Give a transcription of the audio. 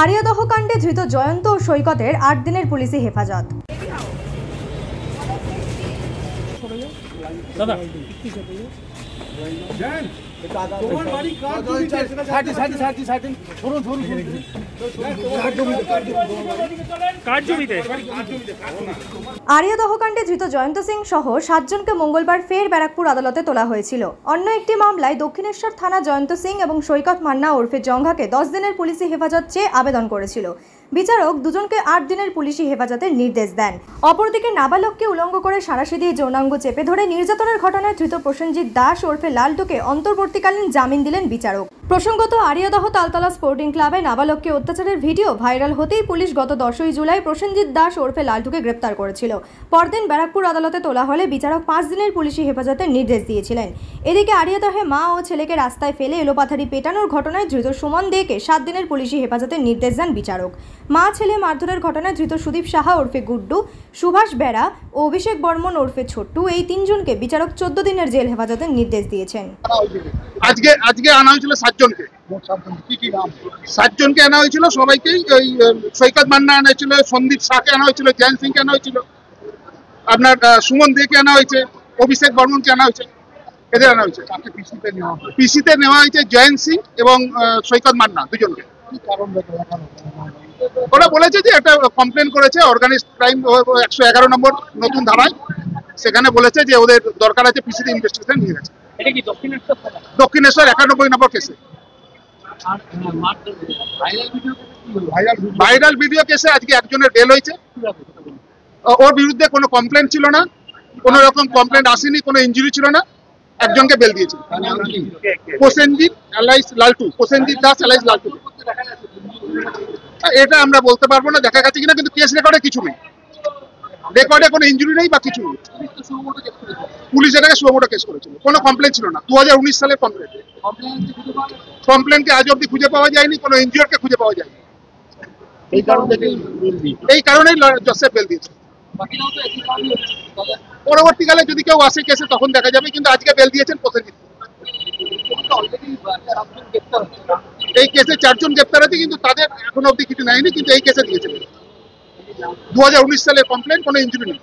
আরিয়াদহ কাণ্ডে ধৃত জয়ন্ত ও সৈকতের ৮ দিনের পুলিশি হেফাজত। আরিয়াদহ কাণ্ডে ধৃত জয়ন্ত সিং সহ ৭ জনকে মঙ্গলবার ফের ব্যারাকপুর আদালতে তোলা হয়েছিল। অন্য একটি মামলায় দক্ষিণেশ্বর থানা জয়ন্ত সিং এবং সৈকত মান্না ওরফে জঙ্ঘাকে ১০ দিনের পুলিশি হেফাজত চেয়ে আবেদন করেছিল। বিচারক দুজনকে ৮ দিনের পুলিশি হেফাজতের নির্দেশ দেন। অপরদিকে নাবালককে উলঙ্গ করে সাঁড়াশি দিয়ে যৌনাঙ্গ চেপে ধরে নির্যাতনের ঘটনায় ধৃত প্রসেনজিৎ দাস ওরফে লালটুকে অন্তর্বর্তীকালীন জামিন দিলেন বিচারক। প্রসঙ্গত, আরিয়াদহ তালতলা স্পোর্টিং ক্লাবে নাবালককে অত্যাচারের ভিডিও ভাইরাল হতেই পুলিশ গত ১০ই জুলাই প্রসেনজিৎ দাস ওরফে লালটুকে গ্রেপ্তার করেছিল। পরদিন ব্যারাকপুর আদালতে তোলা হলে বিচারক ৫ দিনের পুলিশি হেফাজতের নির্দেশ দিয়েছিলেন। এদিকে আরিয়াদহে মা ও ছেলেকে রাস্তায় ফেলে এলোপাথারি পেটানোর ঘটনায় ধৃত সুমন দেকে ৭ দিনের পুলিশি হেফাজতের নির্দেশ দেন বিচারক। মা ছেলে মারধরের ঘটনায় ধৃত সুদীপ সাহা ওরফে গুড্ডু, সুভাষ বেড়া ও অভিষেক বর্মন ওরফে ছোট্টু এই ৩ জনকে বিচারক ১৪ দিনের জেল হেফাজতের নির্দেশ দিয়েছেন। আজকে আনা হয়েছিল ৭ জনকে। ৭ জনকে আনা হয়েছিল, সবাইকেই ওই সৈকত মান্না আনা হয়েছিল, সন্দীপ শাহকে আনা হয়েছিল, জয়ন্ত সিংকে আনা হয়েছিল, আপনার সুমন দেকে আনা হয়েছে, অভিষেক বর্মনকে আনা হয়েছে, এদের আনা হয়েছে। পিসিতে নেওয়া হয়েছে জয়ন্ত সিং এবং সৈকত মান্না দুজনকে। ওরা বলেছে যে একটা কমপ্লেন করেছে অর্গানাইজড ক্রাইম ১১১ নম্বর নতুন ধারায়, সেখানে বলেছে যে ওদের দরকার আছে, পিসিতে ইনভেস্টিগেশন নিয়ে গেছে। দক্ষিণেশ্বর ৯১ নম্বর কেসে, ভাইরাল ভিডিও কেসে আজকে একজনের বেল হয়েছে। ওর বিরুদ্ধে কোনো কমপ্লেন ছিল না, কোনো রকম কমপ্লেন আসেনি, কোনো ইনজুরি ছিল না, একজনকে বেল দিয়েছে। প্রসেনজিৎ এলাইস লালটু, প্রসেনজিৎ দাস এলাইস লালটু। এটা আমরা বলতে পারবো না দেখা গেছে কিনা, কিন্তু কেস রেকর্ডে কিছু নেই, রেকর্ডে কোনো ইনজুরি নেই বা কিছু নেই। পুলিশ এটাকে সুমোটো কেস করেছিল, কোনো কমপ্লেন ছিল না। ২০১৯ সালের কমপ্লেন, কমপ্লেনকে আজ অব্দি খুঁজে পাওয়া যায়নি, কোনো ইনজিওরকে খুঁজে পাওয়া যায়নি। এই কারণেই জজেফ বেল দিয়েছে। পরবর্তীকালে যদি কেউ আসে কেসে তখন দেখা যাবে, কিন্তু আজকে বেল দিয়েছেন প্রসেনজিৎ। এই কেসে ৪ জন গ্রেপ্তার আছে, কিন্তু তাদের এখনো অব্দি কিছু নেয়নি, কিন্তু এই কেসে দিয়েছে। ২০১৯ সালের কমপ্লেন, কোনো ইনজুরি নেই।